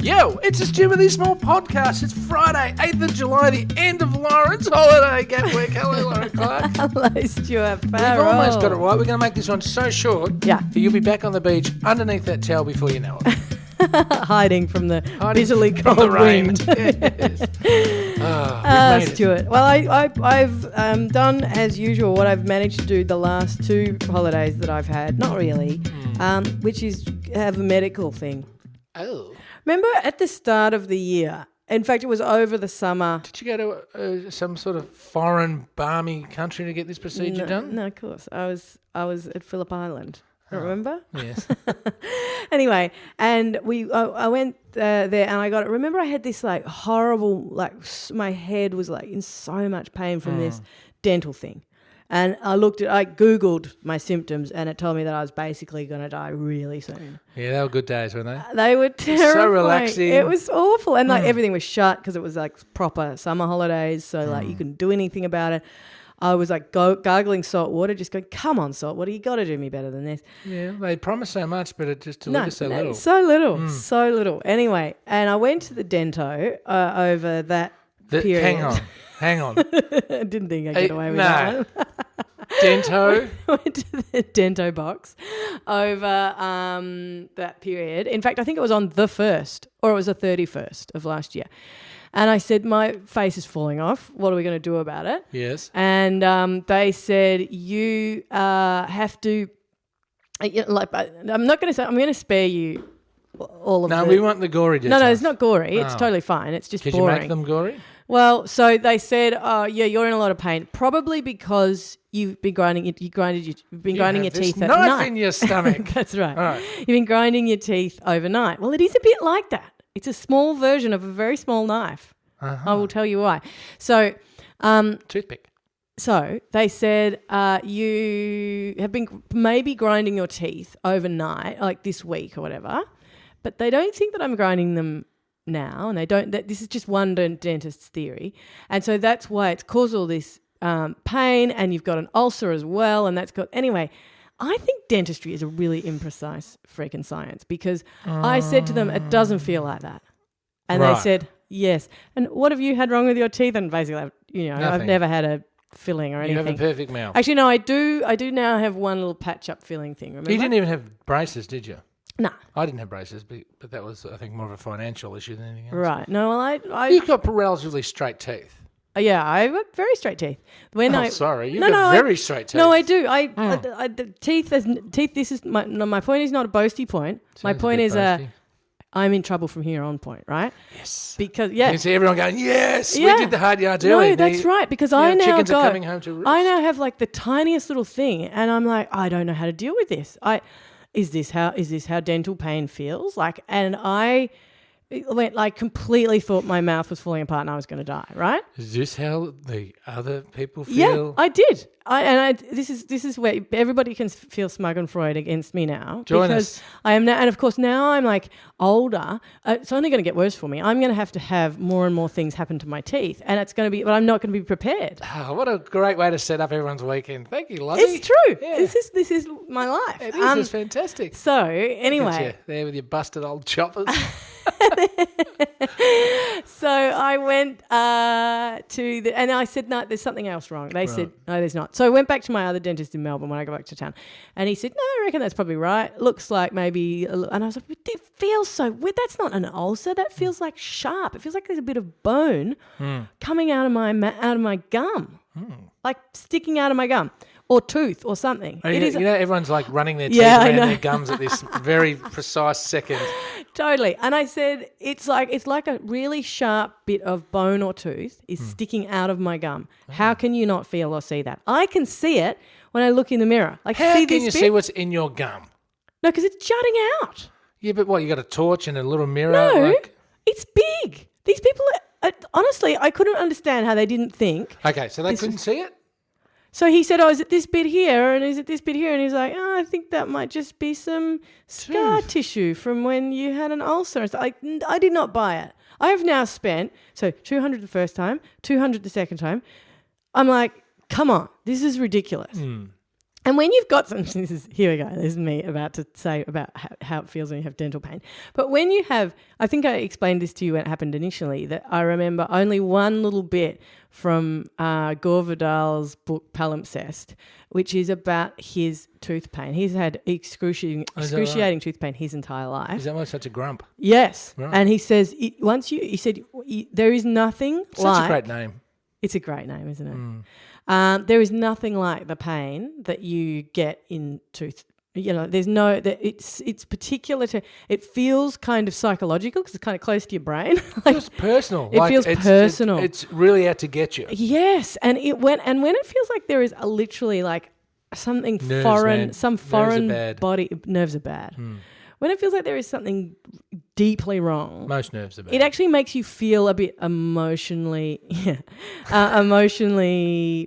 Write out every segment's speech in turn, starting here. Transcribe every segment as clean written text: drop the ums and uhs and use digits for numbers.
Yo, it's a Stupidly Small podcast. It's Friday, 8th of July, the end of Lauren's holiday. Get work. Hello, Lauren Clark. Hello, Stuart Farrell. We've almost got it right. We're going to make this one so short that you'll be back on the beach underneath that towel before you know it. Hiding from the bitterly cold wind. Yes. Stuart. Well, I've done as usual what I've managed to do the last two holidays that I've had. Not really, which is have a medical thing. Oh. Remember at the start of the year, in fact, it was over the summer. Did you go to some sort of foreign, balmy country to get this procedure done? No, of course. I was at Phillip Island. Remember? Yes. Anyway, and I went there and I got it. Remember, I had this like horrible, my head was like in so much pain from this dental thing. And I Googled my symptoms and it told me that I was basically going to die really soon. Yeah, they were good days, weren't they? They were terrifying. So relaxing. It was awful. And everything was shut because it was like proper summer holidays. So you couldn't do anything about it. I was like gargling salt water, just going, come on, salt water, you got to do me better than this. Yeah, they promise so much, but it just delivers so little. So little. Anyway, and I went to the dento over that period. Hang on. I didn't think I'd get away with that one. Dento? I went to the dento box over that period. In fact, I think it was on the 1st or it was the 31st of last year. And I said, my face is falling off. What are we going to do about it? Yes. And they said, you have to, I'm not going to say, I'm going to spare you all of we want the gory details. No, it's not gory. It's totally fine. It's just boring. Could you make them gory? Well, so they said, you're in a lot of pain, probably because you've been grinding your teeth at night. Knife in your stomach. That's right. All right. You've been grinding your teeth overnight. Well, it is a bit like that. It's a small version of a very small knife. I will tell you why. So, toothpick. So they said you have been maybe grinding your teeth overnight, like this week or whatever, but they don't think that I'm grinding them now, and they don't. This is just one dentist's theory, and so that's why it's caused all this pain, and you've got an ulcer as well, and that's got anyway. I think dentistry is a really imprecise freaking science because I said to them, it doesn't feel like that. And they said, yes. And what have you had wrong with your teeth? And basically, I've never had a filling or anything. You have a perfect mouth. Actually, no, I do now have one little patch-up filling thing, remember? You didn't even have braces, did you? No. I didn't have braces, but that was, I think, more of a financial issue than anything else. Right. No, well, You've got relatively straight teeth. Yeah, I've got very straight teeth. Sorry, you've got very straight teeth. No, I do. The teeth. This is my point. Is not a boasty point. My point is I'm in trouble from here on point, right? Yes. Because you can see everyone going, yes, we did the hard yards early. No, that's right. Because chickens are coming home to roost. I now have like the tiniest little thing, and I'm like, I don't know how to deal with this. Is this how dental pain feels like? And I went like completely thought my mouth was falling apart and I was going to die. Right? Is this how the other people feel? Yeah, I did. This is where everybody can feel smug and Freud against me now. Join because us. I am now, and of course now I'm like older. It's only going to get worse for me. I'm going to have more and more things happen to my teeth, and it's going to be. But I'm not going to be prepared. Oh, what a great way to set up everyone's weekend. Thank you, Lottie. It's true. Yeah. This is my life. It is. It's fantastic. So anyway, there with your busted old choppers. So I went and I said, no, there's something else wrong. They said, no, there's not. So I went back to my other dentist in Melbourne when I got back to town, and he said, no, I reckon that's probably right. Looks like maybe, and I was like, it feels so weird. That's not an ulcer. That feels like sharp. It feels like there's a bit of bone coming out of my gum, like sticking out of my gum. Or tooth or something. Everyone's like running their teeth around their gums at this very precise second. Totally. And I said, it's like a really sharp bit of bone or tooth is sticking out of my gum. How can you not feel or see that? I can see it when I look in the mirror. Like, how can you see what's in your gum? No, because it's jutting out. Yeah, but what, you got a torch and a little mirror? No, it's big. These people, honestly, I couldn't understand how they didn't think. Okay, so they couldn't see it? So he said, is it this bit here and is it this bit here? And he's like, I think that might just be some scar tissue from when you had an ulcer. So I did not buy it. I have now spent, $200 the first time, $200 the second time. I'm like, come on, this is ridiculous. And when you've got here we go. This is me about to say about how it feels when you have dental pain. But when you have, I think I explained this to you when it happened initially, that I remember only one little bit from Gore Vidal's book Palimpsest, which is about his tooth pain. He's had excruciating tooth pain his entire life. Is that why such a grump? Yes. Right. And he says, there is nothing like... Such a great name. It's a great name, isn't it? There is nothing like the pain that you get in tooth. There's no that it's particular to. It feels kind of psychological because it's kind of close to your brain. It feels personal. It feels personal. It's really out to get you. Yes, and when it feels like there is literally like something Nerves, foreign, man. some Nerves foreign are bad. body. Nerves are bad. When it feels like there is something deeply wrong, Most nerves are bad. it actually makes you feel a bit emotionally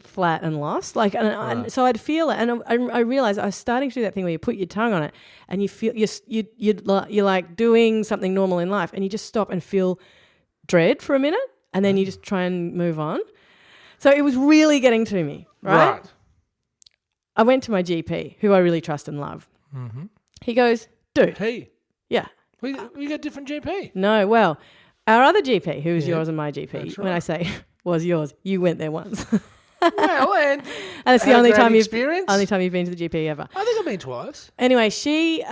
flat and lost. And so I'd feel it, and I realized I was starting to do that thing where you put your tongue on it, and you feel you're like doing something normal in life, and you just stop and feel dread for a minute, and then you just try and move on. So it was really getting to me, right? I went to my GP, who I really trust and love. Mm-hmm. He goes, dude. Hey. Yeah. We got a different GP. No, well, our other GP, who is yours and my GP, That's right. when I say was yours, you went there once. Well, and it's the had a only great time experience? only time you've been to the GP ever. I think I've been twice. Anyway, she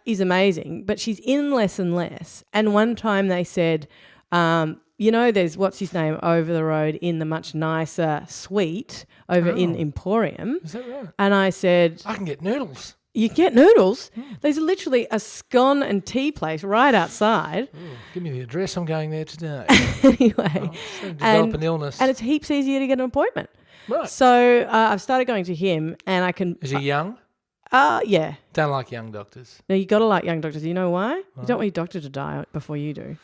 is amazing, but she's in less and less. And one time they said, there's what's his name over the road in the much nicer suite over in Emporium. Is that right? And I said, I can get noodles. you get noodles. There's literally a scone and tea place right outside. Give me the address. I'm going there today. Anyway, Develop an illness. and it's heaps easier to get an appointment. Right. So I've started going to him, and I can. Is he young? Yeah. Don't like young doctors. Now you got to like young doctors. You know why? You don't want your doctor to die before you do.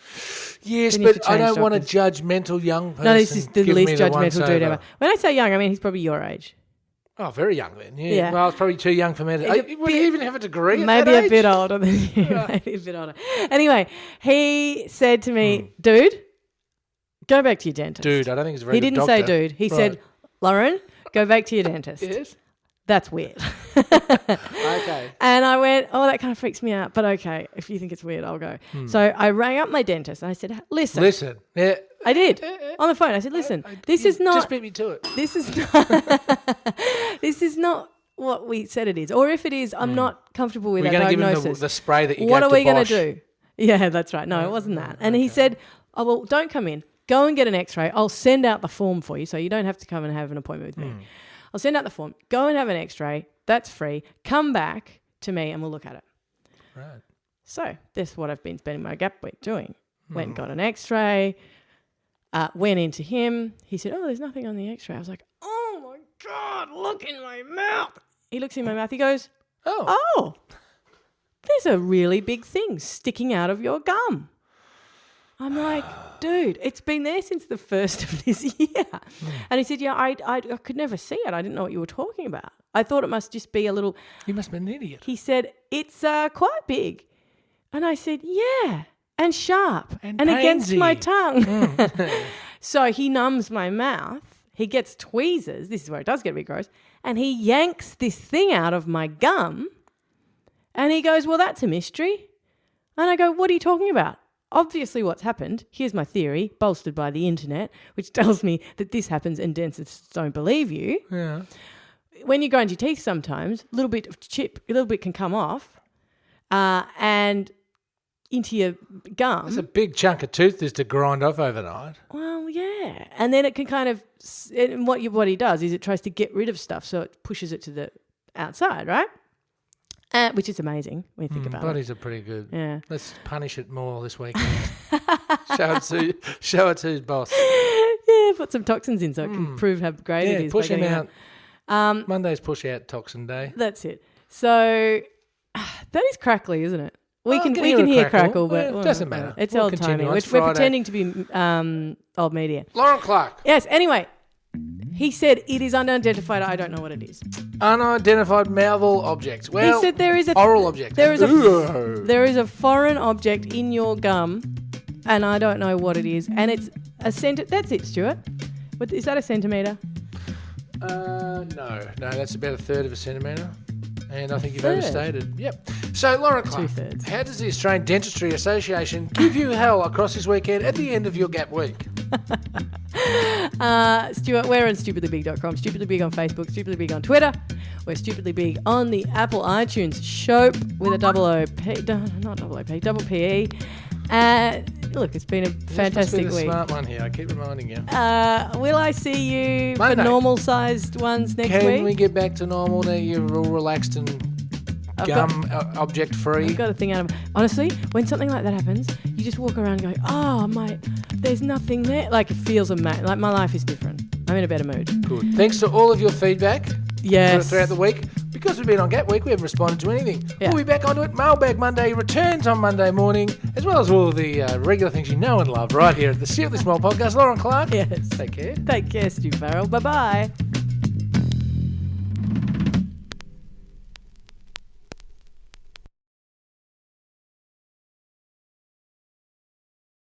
Yes, Then you have but to I change don't want a doctors. judgmental young person. No, this is the giving least me the judgmental dude once-over. ever. When I say young, I mean he's probably your age. Oh, very young then. Yeah. Yeah. Well, it's probably too young for me to. He's a Would he even have a degree? Maybe at that a bit age? older than you. Maybe a bit older. Anyway, he said to me, dude, go back to your dentist. Dude, I don't think he's a very He good didn't say doctor. dude. He Right. said, Lorin, go back to your dentist. Yes. That's weird. Okay. And I went, oh, that kind of freaks me out. But okay, if you think it's weird, I'll go. So I rang up my dentist and I said, listen. Yeah. I did. On the phone. I said, listen, this is not. Just beat me to it. This is not. This is not what we said it is. Or if it is, I'm not comfortable with We're that going to give diagnosis. him the spray that you What gave are we to going Bosch. to do? Yeah, that's right. No, it wasn't that. And he said, oh, well, don't come in. Go and get an x-ray. I'll send out the form for you so you don't have to come and have an appointment with me. I'll send out the form. Go and have an x-ray. That's free. Come back to me and we'll look at it. Right. So that's what I've been spending my gap week doing. Went and got an x-ray. Went into him. He said, oh, there's nothing on the x-ray. I was like, oh, my God, look in my mouth. He looks in my mouth. He goes, oh, there's a really big thing sticking out of your gum. I'm like, dude, it's been there since the 1st of this year. And he said, yeah, I could never see it. I didn't know what you were talking about. I thought it must just be a little... You must be an idiot. He said, it's quite big. And I said, yeah, and sharp and against painsy. my tongue. So he numbs my mouth. He gets tweezers. This is where it does get a bit gross. And he yanks this thing out of my gum. And he goes, well, that's a mystery. And I go, what are you talking about? Obviously what's happened, here's my theory, bolstered by the internet, which tells me that this happens and dentists don't believe you. Yeah. When you grind your teeth sometimes, a little bit can come off and into your gum. It's a big chunk of tooth just to grind off overnight. Well, yeah. And then it can kind of, and what he does is it tries to get rid of stuff, so it pushes it to the outside, right? Which is amazing when you think about it. Buddies are pretty good. Yeah. Let's punish it more this weekend. show it to his boss. Yeah, put some toxins in so it can prove how great it is. Push by him getting out. Monday's push out toxin day. That's it. So that is crackly, isn't it? We can hear hear crackle, but it doesn't matter. It's We'll old timey. continue on. We're It's Friday. pretending to be old media. Lauren Clark. Yes. Anyway, he said it is unidentified. I don't know what it is. Unidentified mouthal object. Well, he said there is a oral object. There is a foreign object in your gum, and I don't know what it is. And it's a centimetre. That's it, Stuart. Is that a centimetre? No, that's about a third of a centimetre. And I think you've third? overstated. Yep. So, Lorin Clark, 2/3. how does the Australian Dentistry Association give you hell across this weekend at the end of your gap week? Stuart, we're on stupidlybig.com, Stupidly Big on Facebook, Stupidly Big on Twitter. We're Stupidly Big on the Apple iTunes Shope with a double PE. Look, it's been a fantastic This must be the week. smart one here. I keep reminding you. Will I see you Monday. for normal-sized ones next Can week? we get back to normal now? You're all relaxed and object-free. I've got a thing out of... Honestly, when something like that happens, you just walk around going, oh, mate, there's nothing there. Like, it feels amazing. Like, my life is different. I'm in a better mood. Good. Thanks to all of your feedback throughout the week. Because we've been on Gap Week, we haven't responded to anything. Yeah. We'll be back onto it. Mailbag Monday returns on Monday morning, as well as all of the regular things you know and love right here at the Seriously Small Podcast. Lorin Clark. Yes. Take care. Take care, Stu Farrell. Bye-bye.